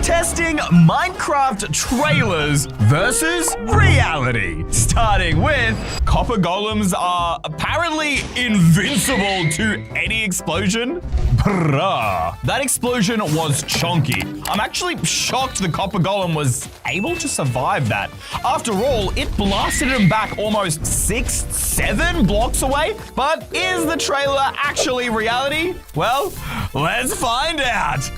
testing Minecraft trailers versus reality. Starting with, copper golems are apparently invincible to any explosion. Bruh. That explosion was chunky. I'm actually shocked the copper golem was able to survive that. After all, it blasted him back almost 6-7 blocks away. But is the trailer actually reality? Well, let's find out.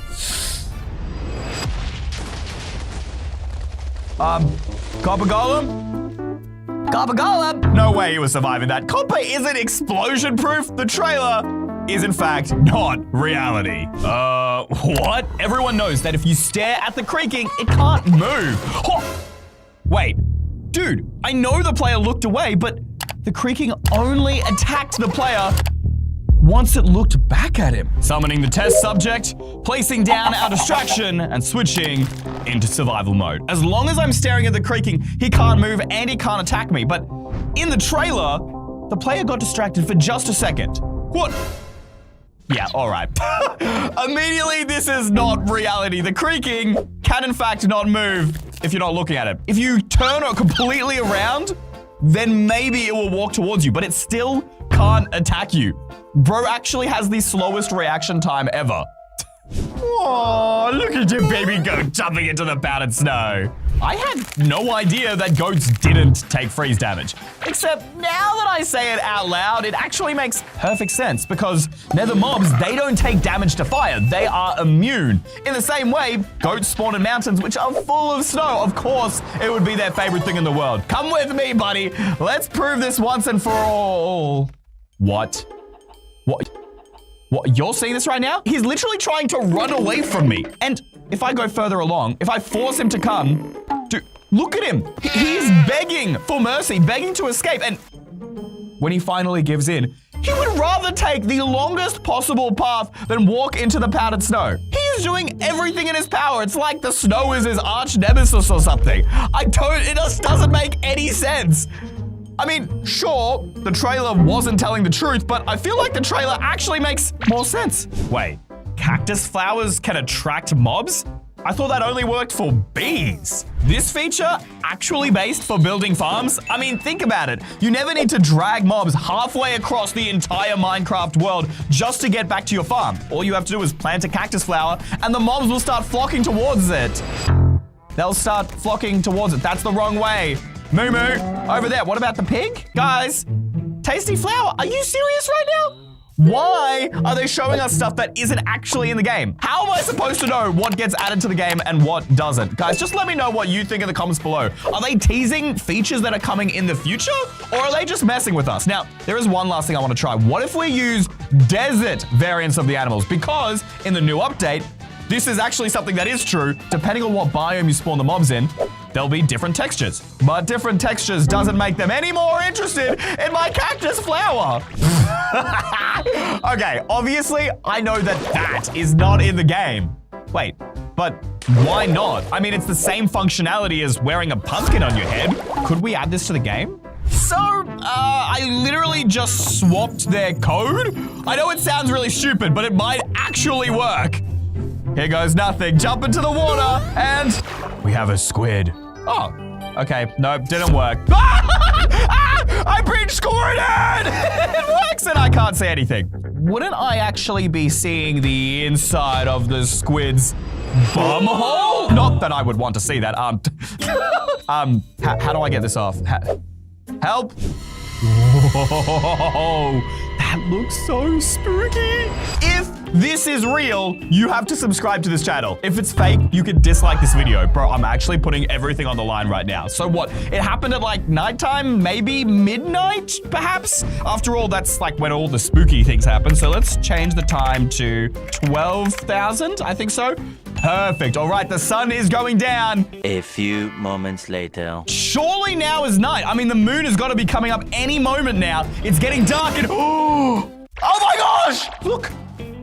Copper golem? Copper golem? No way he was surviving that. Copper isn't explosion proof. The trailer is in fact not reality. What? Everyone knows that if you stare at the creaking, it can't move. Oh! Wait, dude, I know the player looked away, but the creaking only attacked the player once it looked back at him. Summoning the test subject, placing down our distraction, and switching into survival mode. As long as I'm staring at the creaking, he can't move and he can't attack me. But in the trailer, the player got distracted for just a second. What? Yeah, all right. Immediately, this is not reality. The creaking can in fact not move if you're not looking at it. If you turn it completely around, then maybe it will walk towards you, but it still can't attack you. Bro actually has the slowest reaction time ever. Oh, look at your baby goat jumping into the powdered snow. I had no idea that goats didn't take freeze damage. Except now that I say it out loud, it actually makes perfect sense because nether mobs, they don't take damage to fire. They are immune. In the same way, goats spawn in mountains which are full of snow. Of course, it would be their favorite thing in the world. Come with me, buddy. Let's prove this once and for all. What? What? You're seeing this right now? He's literally trying to run away from me. And if I go further along, if I force him to come, dude, look at him. He's begging for mercy, begging to escape. And when he finally gives in, he would rather take the longest possible path than walk into the powdered snow. He is doing everything in his power. It's like the snow is his arch nemesis or something. It just doesn't make any sense. I mean, sure, the trailer wasn't telling the truth, but I feel like the trailer actually makes more sense. Wait, cactus flowers can attract mobs? I thought that only worked for bees. This feature actually based for building farms? I mean, think about it. You never need to drag mobs halfway across the entire Minecraft world just to get back to your farm. All you have to do is plant a cactus flower and the mobs will start flocking towards it. They'll start flocking towards it. That's the wrong way. Moo moo, over there. What about the pig? Guys, tasty flower, are you serious right now? Why are they showing us stuff that isn't actually in the game? How am I supposed to know what gets added to the game and what doesn't? Guys, just let me know what you think in the comments below. Are they teasing features that are coming in the future? Or are they just messing with us? Now, there is one last thing I want to try. What if we use desert variants of the animals? Because in the new update, this is actually something that is true. Depending on what biome you spawn the mobs in, there'll be different textures. But different textures doesn't make them any more interested in my cactus flower. Okay, obviously, I know that is not in the game. Wait, but why not? I mean, it's the same functionality as wearing a pumpkin on your head. Could we add this to the game? So, I literally just swapped their code. I know it sounds really stupid, but it might actually work. Here goes nothing. Jump into the water, and we have a squid. Oh, okay. Nope, didn't work. I breached coordinate! It works, and I can't see anything. Wouldn't I actually be seeing the inside of the squid's bum hole? Not that I would want to see that. How do I get this off? Help! Whoa, that looks so spooky. If this is real, you have to subscribe to this channel. If it's fake, you could dislike this video. Bro, I'm actually putting everything on the line right now. So what? It happened at like nighttime, maybe midnight, perhaps? After all, that's like when all the spooky things happen. So let's change the time to 12,000, I think so. Perfect. All right, the sun is going down. A few moments later. Surely now is night. I mean, the moon has got to be coming up any moment now. It's getting dark and oh my gosh! Look,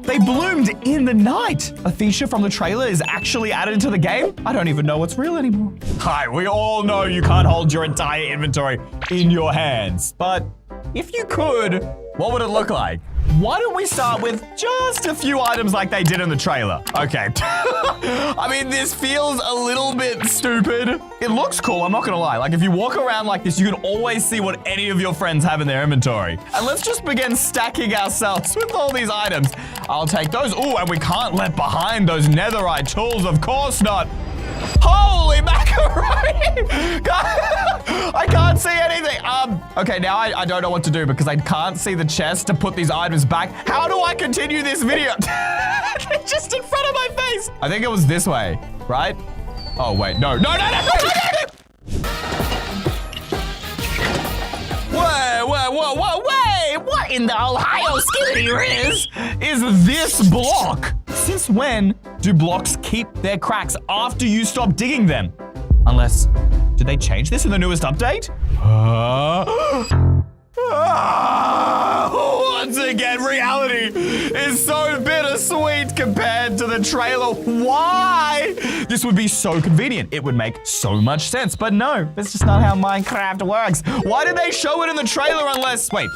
they bloomed in the night. A feature from the trailer is actually added into the game. I don't even know what's real anymore. Hi, we all know you can't hold your entire inventory in your hands, but if you could, what would it look like? why don't we start with just a few items like they did in the trailer? Okay. I mean, this feels a little bit stupid. It looks cool, I'm not gonna lie. Like, if you walk around like this, you can always see what any of your friends have in their inventory. And let's just begin stacking ourselves with all these items. I'll take those. Ooh, and we can't let behind those netherite tools, of course not. Holy macaroni! I can't see anything. Okay, now I don't know what to do because I can't see the chest to put these items back. How do I continue this video? They're just in front of my face. I think it was this way, right? Oh, wait, no. Wait, what in the Ohio Skibidi Riz is this block? Since when do blocks keep their cracks after you stop digging them? Unless, did they change this in the newest update? Once again, reality is so bittersweet compared to the trailer. Why? This would be so convenient. It would make so much sense. But no, that's just not how Minecraft works. Why did they show it in the trailer unless... Wait,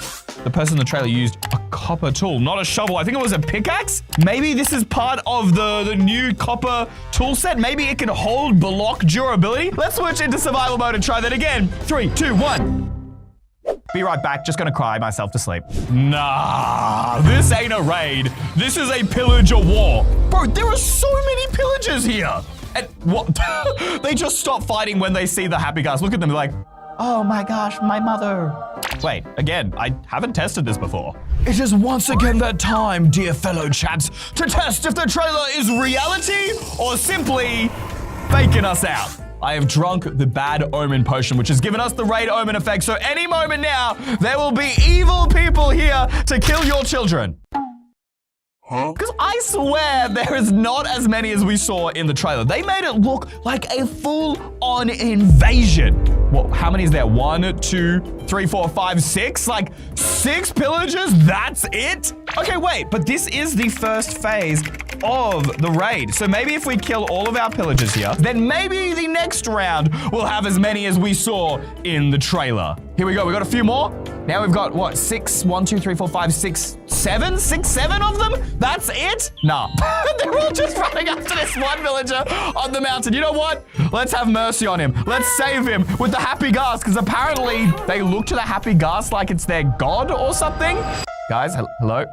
the person in the trailer used a copper tool, not a shovel. I think it was a pickaxe? Maybe this is part of the new copper tool set. Maybe it can hold block durability. Let's switch into survival mode and try that again. 3, 2, 1. Be right back, just gonna cry myself to sleep. Nah, this ain't a raid. This is a pillager war. Bro, there are so many pillagers here. And what? They just stop fighting when they see the happy guys. Look at them, they're like, oh my gosh, my mother. Wait, again, I haven't tested this before. It is once again that time, dear fellow chaps, to test if the trailer is reality or simply faking us out. I have drunk the bad omen potion, which has given us the raid omen effect, so any moment now, there will be evil people here to kill your children. Because I swear there is not as many as we saw in the trailer. They made it look like a full-on invasion. Well, how many is there? 1, 2, 3, 4, 5, 6? Like 6 pillagers? That's it? Okay, wait, but this is the first phase of the raid. So maybe if we kill all of our pillagers here, then maybe the next round will have as many as we saw in the trailer. Here we go, we got a few more. Now we've got, what, 6, 1, 2, 3, 4, 5, 6, 7? 6, 7 of them? That's it? Nah. They're all just running after this one villager on the mountain. You know what? Let's have mercy on him. Let's save him with the happy ghast, because apparently they look to the happy ghast like it's their god or something. Guys, hello?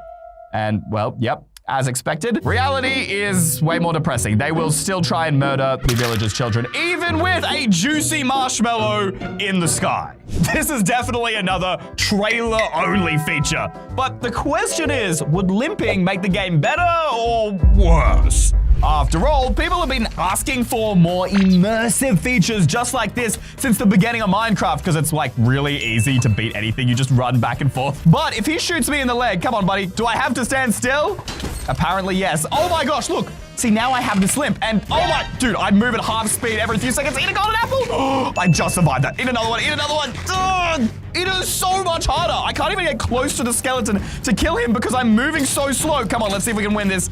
And, well, yep. As expected, reality is way more depressing. They will still try and murder the villagers' children, even with a juicy marshmallow in the sky. This is definitely another trailer-only feature. But the question is, would limping make the game better or worse? After all, people have been asking for more immersive features just like this since the beginning of Minecraft, because it's like really easy to beat anything. You just run back and forth. But if he shoots me in the leg, come on, buddy, do I have to stand still? Apparently, yes. Oh my gosh, look. See, now I have this limp, and oh my, dude, I move at half speed every few seconds. Eat a golden apple. Oh, I just survived that. Eat another one, eat another one. Ugh, it is so much harder. I can't even get close to the skeleton to kill him because I'm moving so slow. Come on, let's see if we can win this.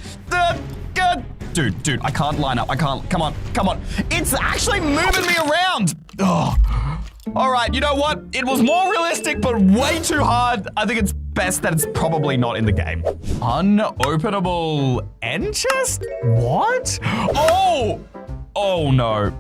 Dude, I can't line up. I can't. Come on. It's actually moving me around. Ugh. All right, you know what? It was more realistic, but way too hard. I think it's best that it's probably not in the game. Unopenable end chest? What? Oh no.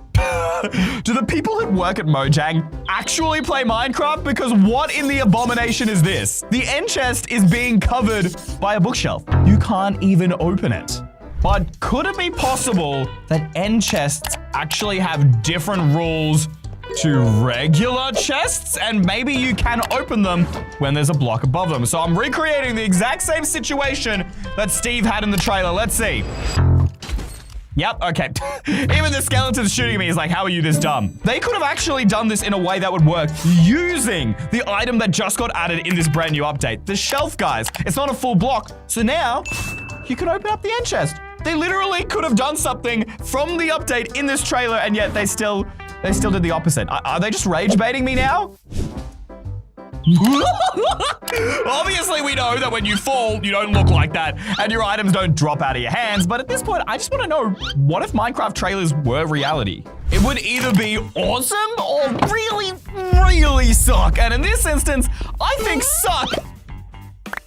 Do the people that work at Mojang actually play Minecraft? Because what in the abomination is this? The end chest is being covered by a bookshelf. You can't even open it. But could it be possible that end chests actually have different rules to regular chests, and maybe you can open them when there's a block above them? So I'm recreating the exact same situation that Steve had in the trailer. Let's see. Yep, okay. Even the skeleton's shooting at me. He's like, how are you this dumb? They could have actually done this in a way that would work using the item that just got added in this brand new update. The shelf, guys. It's not a full block. So now you can open up the end chest. They literally could have done something from the update in this trailer, and yet they still did the opposite. Are they just rage baiting me now? Obviously, we know that when you fall, you don't look like that, and your items don't drop out of your hands. But at this point, I just want to know, what if Minecraft trailers were reality? It would either be awesome or really, really suck. And in this instance, I think suck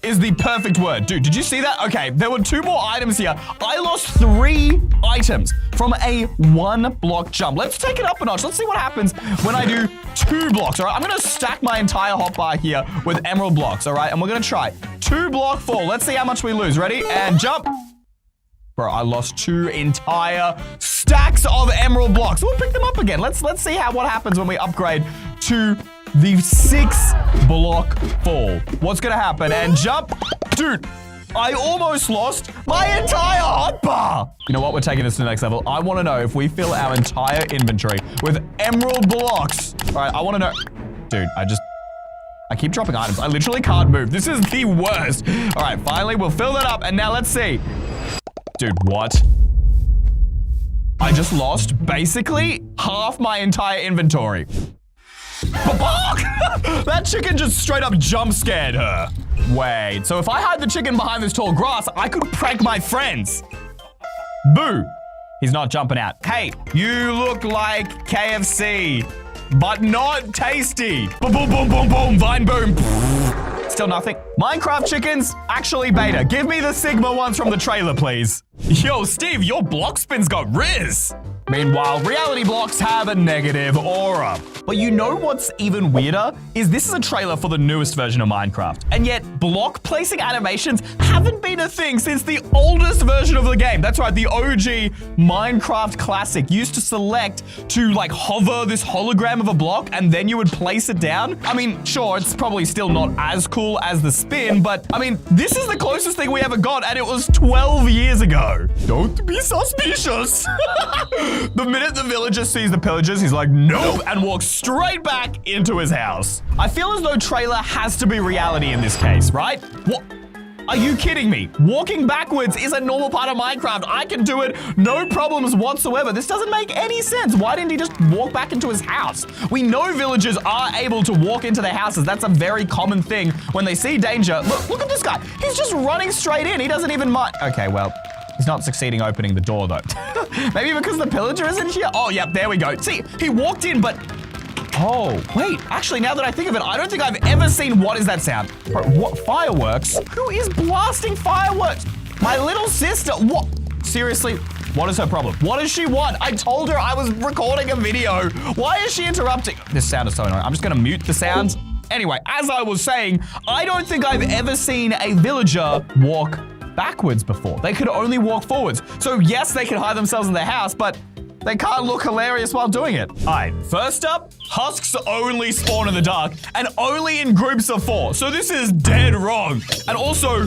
is the perfect word. Dude, did you see that? Okay, there were 2 more items here. I lost 3 items from a 1-block jump. Let's take it up a notch. Let's see what happens when I do 2 blocks, all right? I'm going to stack my entire hotbar here with emerald blocks, all right? And we're going to try 2-block fall. Let's see how much we lose. Ready? And jump. Bro, I lost 2 entire stacks of emerald blocks. We'll pick them up again. Let's see what happens when we upgrade to the 6-block fall. What's gonna happen? And jump. Dude, I almost lost my entire hotbar. You know what? We're taking this to the next level. I want to know if we fill our entire inventory with emerald blocks. All right, I want to know. Dude, I keep dropping items. I literally can't move. This is the worst. All right, finally, we'll fill that up. And now let's see. Dude, what? I just lost basically half my entire inventory. That chicken just straight up jump scared her. Wait, so if I hide the chicken behind this tall grass, I could prank my friends. Boo. He's not jumping out. Hey, you look like KFC, but not tasty. Boom, boom, boom, boom, boom, vine boom. Still nothing. Minecraft chickens, actually beta. Give me the Sigma ones from the trailer, please. Yo, Steve, your block spin's got Riz. Meanwhile, reality blocks have a negative aura. But you know what's even weirder? Is this is a trailer for the newest version of Minecraft. And yet, block placing animations haven't been a thing since the oldest version of the game. That's right, the OG Minecraft Classic used to select to like hover this hologram of a block and then you would place it down. I mean, sure, it's probably still not as cool as the spin, but I mean, this is the closest thing we ever got and it was 12 years ago. Don't be suspicious. The minute the villager sees the pillagers, he's like, nope, and walks straight back into his house. I feel as though trailer has to be reality in this case, right? What? Are you kidding me? Walking backwards is a normal part of Minecraft. I can do it, no problems whatsoever. This doesn't make any sense. Why didn't he just walk back into his house? We know villagers are able to walk into their houses. That's a very common thing when they see danger. Look at this guy. He's just running straight in. He doesn't even mind. Okay, well, he's not succeeding opening the door, though. Maybe because the pillager isn't here? Oh, yep, there we go. See, he walked in, but... Oh, wait. Actually, now that I think of it, I don't think I've ever seen... What is that sound? Bro, what? Fireworks? Who is blasting fireworks? My little sister. What? Seriously? What is her problem? What does she want? I told her I was recording a video. Why is she interrupting? This sound is so annoying. I'm just going to mute the sounds. Anyway, as I was saying, I don't think I've ever seen a villager walk backwards before. They could only walk forwards. So yes, they can hide themselves in their house, but they can't look hilarious while doing it. All right, first up, husks only spawn in the dark and only in groups of 4. So this is dead wrong. And also,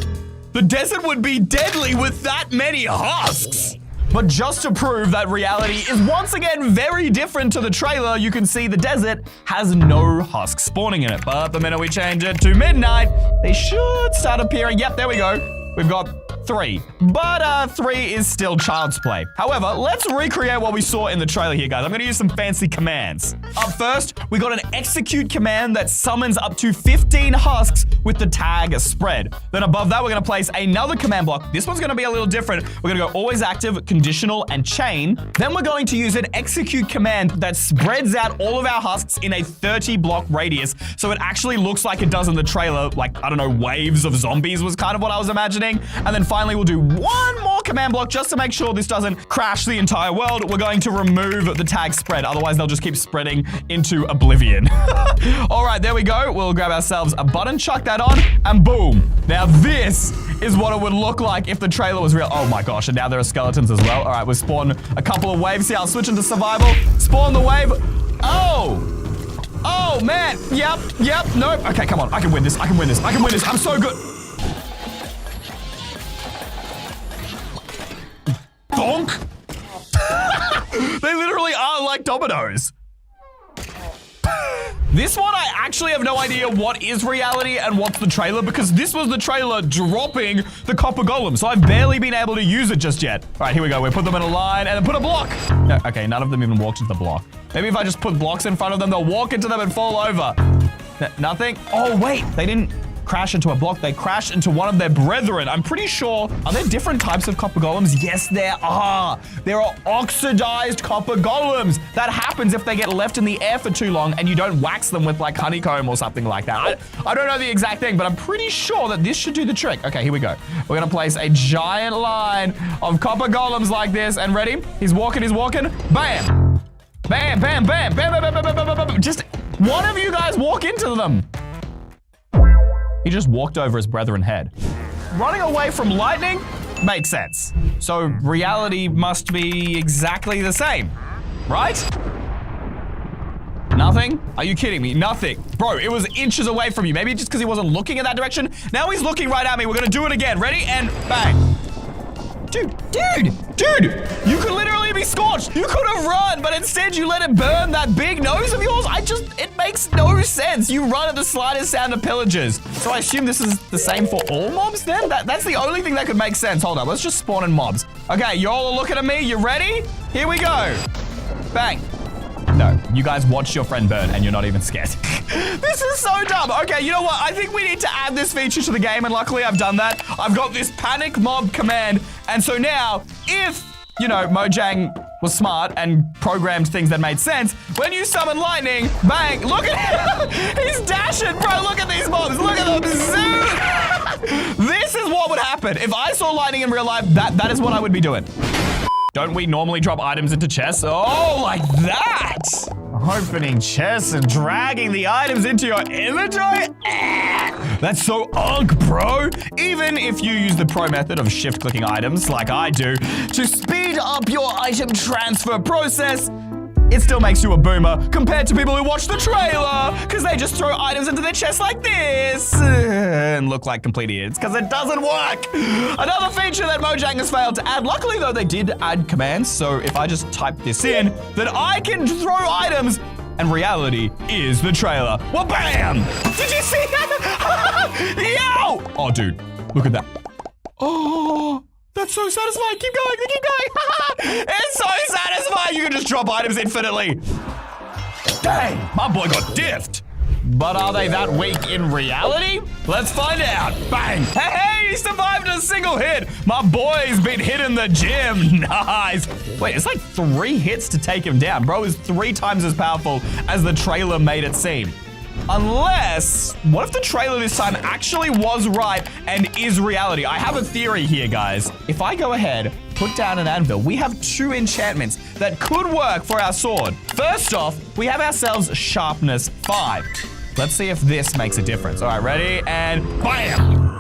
the desert would be deadly with that many husks. But just to prove that reality is once again very different to the trailer, you can see the desert has no husks spawning in it. But the minute we change it to midnight, they should start appearing. Yep, there we go. We've got 3, but 3 is still child's play. However, let's recreate what we saw in the trailer here, guys. I'm gonna use some fancy commands. Up first, we got an execute command that summons up to 15 husks with the tag spread. Then above that, we're gonna place another command block. This one's gonna be a little different. We're gonna go always active, conditional, and chain. Then we're going to use an execute command that spreads out all of our husks in a 30-block radius, so it actually looks like it does in the trailer, like, I don't know, waves of zombies was kind of what I was imagining. And then finally, we'll do one more command block just to make sure this doesn't crash the entire world. We're going to remove the tag spread. Otherwise, they'll just keep spreading into oblivion. All right, there we go. We'll grab ourselves a button, chuck that on, and boom. Now, this is what it would look like if the trailer was real. Oh my gosh, and now there are skeletons as well. All right, we'll spawn a couple of waves here. I'll switch into survival. Spawn the wave. Oh, man. Yep. Nope. Okay, come on. I can win this. I'm so good. Donk! They literally are like dominoes. This one, I actually have no idea what is reality and what's the trailer, because this was the trailer dropping the copper golem, so I've barely been able to use it just yet. All right, here we go. We put them in a line and then put a block. No, okay, none of them even walked into the block. Maybe if I just put blocks in front of them, they'll walk into them and fall over. Nothing? Oh, wait, they didn't crash into a block, they crash into one of their brethren. I'm pretty sure, are there different types of copper golems? Yes, there are. There are oxidized copper golems. That happens if they get left in the air for too long and you don't wax them with like honeycomb or something like that. I don't know the exact thing, but I'm pretty sure that this should do the trick. Okay, here we go. We're gonna place a giant line of copper golems like this, and ready? He's walking, bam! Bam, bam, bam, bam, bam, bam, bam, bam, bam, bam. Just one of you guys walk into them. He just walked over his brethren's head. Running away from lightning makes sense. So reality must be exactly the same, right? Nothing? Are you kidding me? Nothing. Bro, it was inches away from you. Maybe just because he wasn't looking in that direction. Now he's looking right at me. We're gonna do it again. Ready? And bang. Dude, you could literally be scorched. You could have run, but instead you let it burn that big nose of yours. It makes no sense. You run at the slightest sound of pillagers. So I assume this is the same for all mobs then? That's the only thing that could make sense. Hold up, let's just spawn in mobs. Okay, y'all are looking at me. You ready? Here we go. Bang. No, you guys watched your friend burn and you're not even scared. This is so dumb. Okay, you know what? I think we need to add this feature to the game, and luckily I've done that. I've got this panic mob command, and so now, if, you know, Mojang was smart and programmed things that made sense, when you summon lightning, bang, look at him. He's dashing, bro. Look at these mobs. Look at them. Zoom. This is what would happen. If I saw lightning in real life, that is what I would be doing. Don't we normally drop items into chests? Oh, like that! Opening chests and dragging the items into your inventory? That's so ugh, bro. Even if you use the pro method of shift-clicking items, like I do, to speed up your item transfer process, it still makes you a boomer compared to people who watch the trailer, because they just throw items into their chest like this and look like complete idiots, because it doesn't work. Another feature that Mojang has failed to add. Luckily, though, they did add commands, so if I just type this in, that I can throw items, and reality is the trailer. Well, bam! Did you see that? Yo! Oh, dude, look at that. Oh, that's so satisfying. Keep going, keep going. It's so satisfying. You can just drop items infinitely. Dang, my boy got diffed. But are they that weak in reality? Let's find out. Bang. Hey, he survived a single hit. My boy's been hit in the gym. Nice. Wait, it's like 3 hits to take him down. Bro is 3 times as powerful as the trailer made it seem. Unless, what if the trailer this time actually was right and is reality? I have a theory here, guys. If I go ahead, put down an anvil, we have 2 enchantments that could work for our sword. First off, we have ourselves sharpness 5. Let's see if this makes a difference. All right, ready? And bam!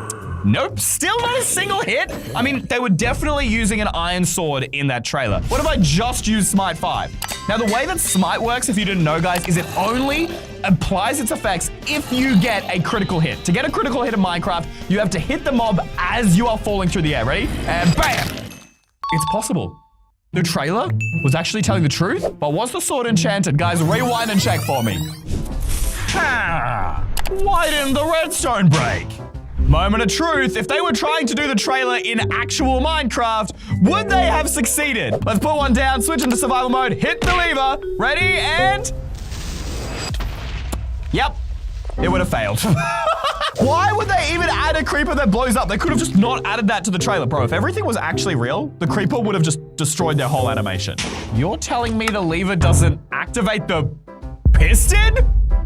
Nope, still not a single hit. I mean, they were definitely using an iron sword in that trailer. What if I just use Smite 5? Now, the way that Smite works, if you didn't know, guys, is it only applies its effects if you get a critical hit. To get a critical hit in Minecraft, you have to hit the mob as you are falling through the air. Ready? And bam! It's possible. The trailer was actually telling the truth, but was the sword enchanted? Guys, rewind and check for me. Ha! Why didn't the redstone break? Moment of truth, if they were trying to do the trailer in actual Minecraft, would they have succeeded? Let's put one down, switch into survival mode, hit the lever, ready, and... Yep, it would have failed. Why would they even add a creeper that blows up? They could have just not added that to the trailer, bro. If everything was actually real, the creeper would have just destroyed their whole animation. You're telling me the lever doesn't activate the piston?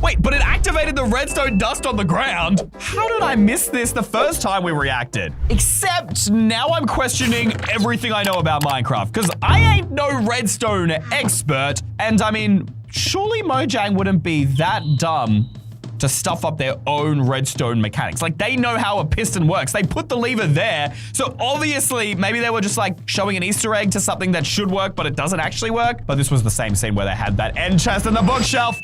Wait, but it activated the redstone dust on the ground. How did I miss this the first time we reacted? Except now I'm questioning everything I know about Minecraft, because I ain't no redstone expert. And I mean, surely Mojang wouldn't be that dumb to stuff up their own redstone mechanics. Like, they know how a piston works. They put the lever there. So obviously, maybe they were just like showing an Easter egg to something that should work, but it doesn't actually work. But this was the same scene where they had that end chest in the bookshelf.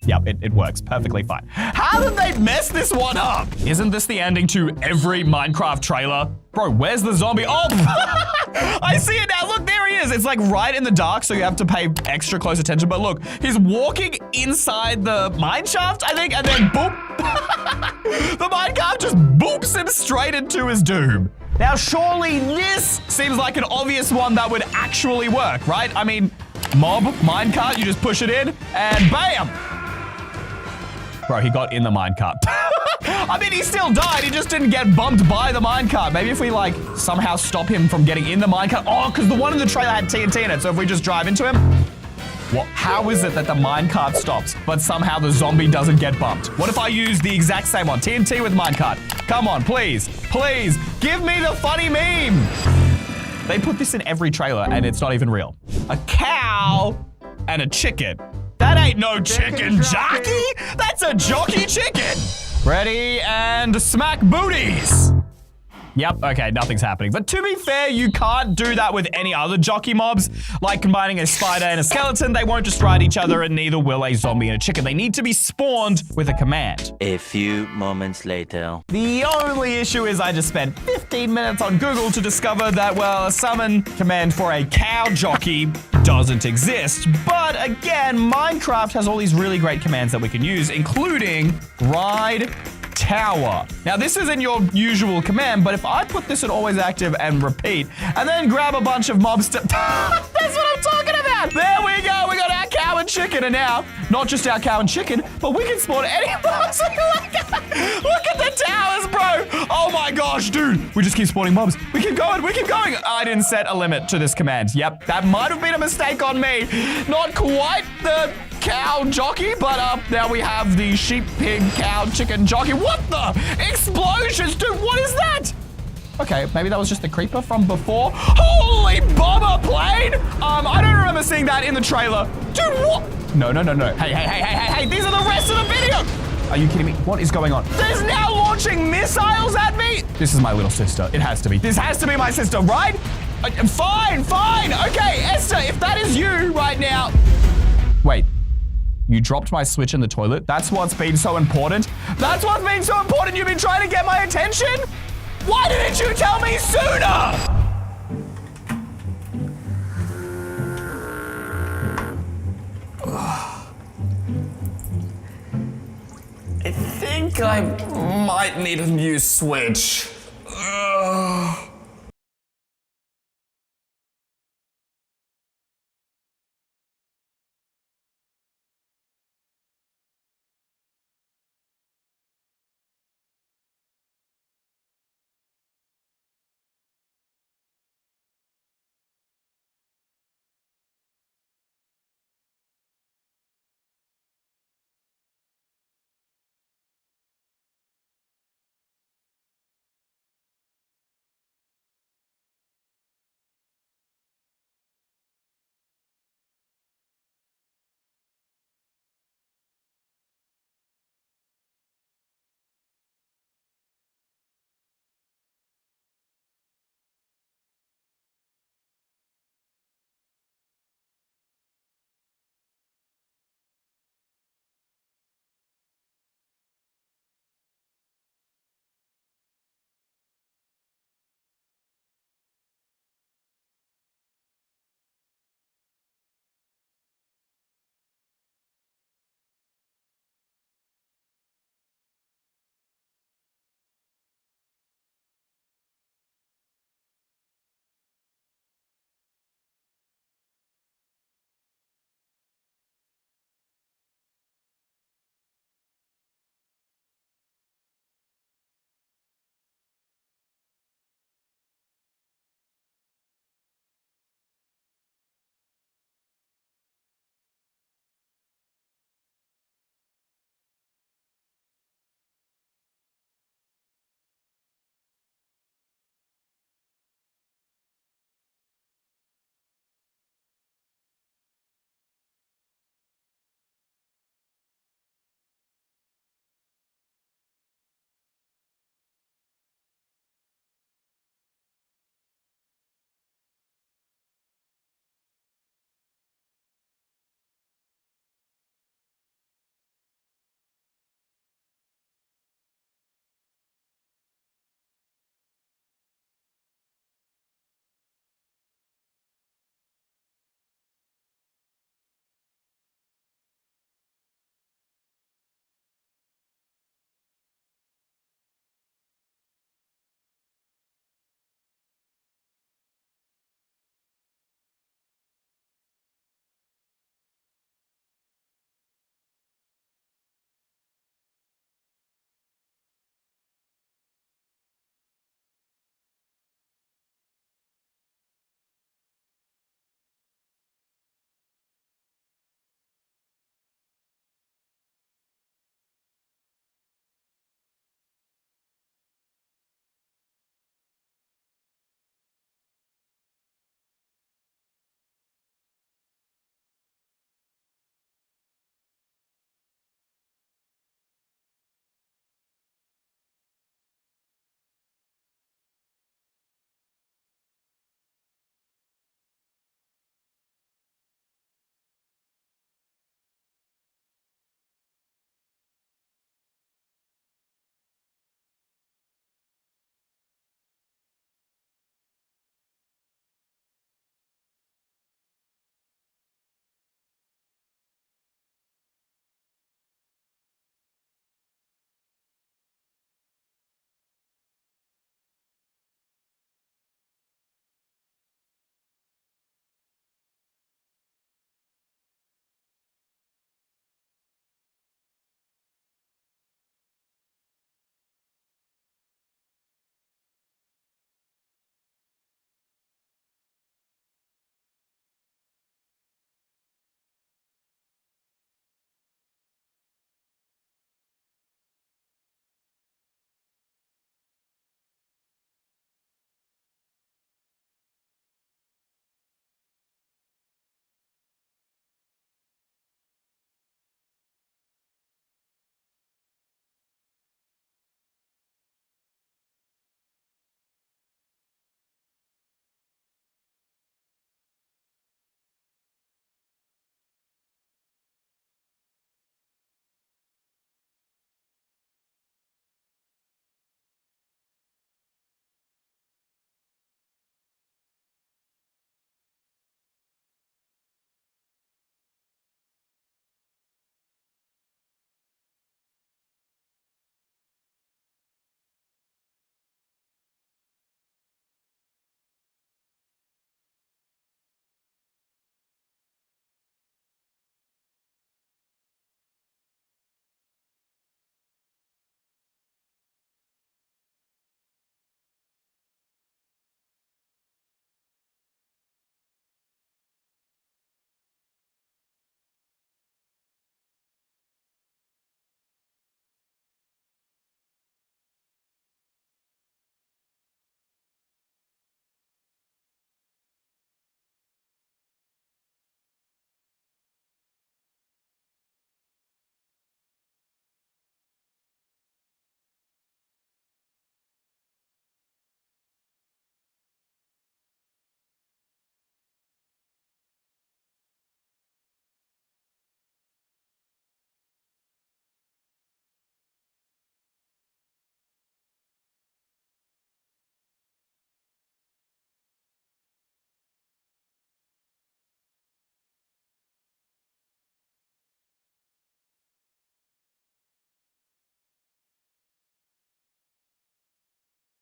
Yep, it works perfectly fine. How did they mess this one up? Isn't this the ending to every Minecraft trailer? Bro, where's the zombie? Oh, I see it now. Look, there he is. It's like right in the dark, so you have to pay extra close attention. But look, he's walking inside the mine shaft, I think, and then boop. The minecart just boops him straight into his doom. Now, surely this seems like an obvious one that would actually work, right? I mean, mob, minecart, you just push it in, and bam! Bro, he got in the minecart. I mean, he still died. He just didn't get bumped by the minecart. Maybe if we, like, somehow stop him from getting in the minecart. Oh, because the one in the trailer had TNT in it. So if we just drive into him. What? How is it that the minecart stops, but somehow the zombie doesn't get bumped? What if I use the exact same one? TNT with minecart. Come on, please. Please. Give me the funny meme. They put this in every trailer, and it's not even real. A cow and a chicken. That ain't no chicken jockey. That's a jockey chicken. Ready and smack booties. Yep, okay, nothing's happening. But to be fair, you can't do that with any other jockey mobs. Like combining a spider and a skeleton, they won't just ride each other, and neither will a zombie and a chicken. They need to be spawned with a command. A few moments later. The only issue is I just spent 15 minutes on Google to discover that, well, a summon command for a cow jockey doesn't exist. But again, Minecraft has all these really great commands that we can use, including ride tower. Now, this isn't your usual command, but if I put this in always active and repeat, and then grab a bunch of mobs to... That's what I'm talking about! There we go! We got our cow and chicken, and now, not just our cow and chicken, but we can spawn any mobs. Look at the towers, bro! Oh my gosh, dude! We just keep spawning mobs. We keep going, we keep going! I didn't set a limit to this command. Yep, that might have been a mistake on me. Not quite the cow jockey, but now we have the sheep, pig, cow, chicken jockey. What the? Explosions, dude, what is that? Okay, maybe that was just the creeper from before. Holy bomber plane! I don't remember seeing that in the trailer. Dude, what? No. Hey, these are the rest of the video! Are you kidding me? What is going on? There's now launching missiles at me! This is my little sister. It has to be. This has to be my sister, right? Fine. Okay, Esther, if that is you right now... Wait. You dropped my Switch in the toilet? That's what's been so important? That's what's been so important? You've been trying to get my attention? Why didn't you tell me sooner? I think I might need a new Switch.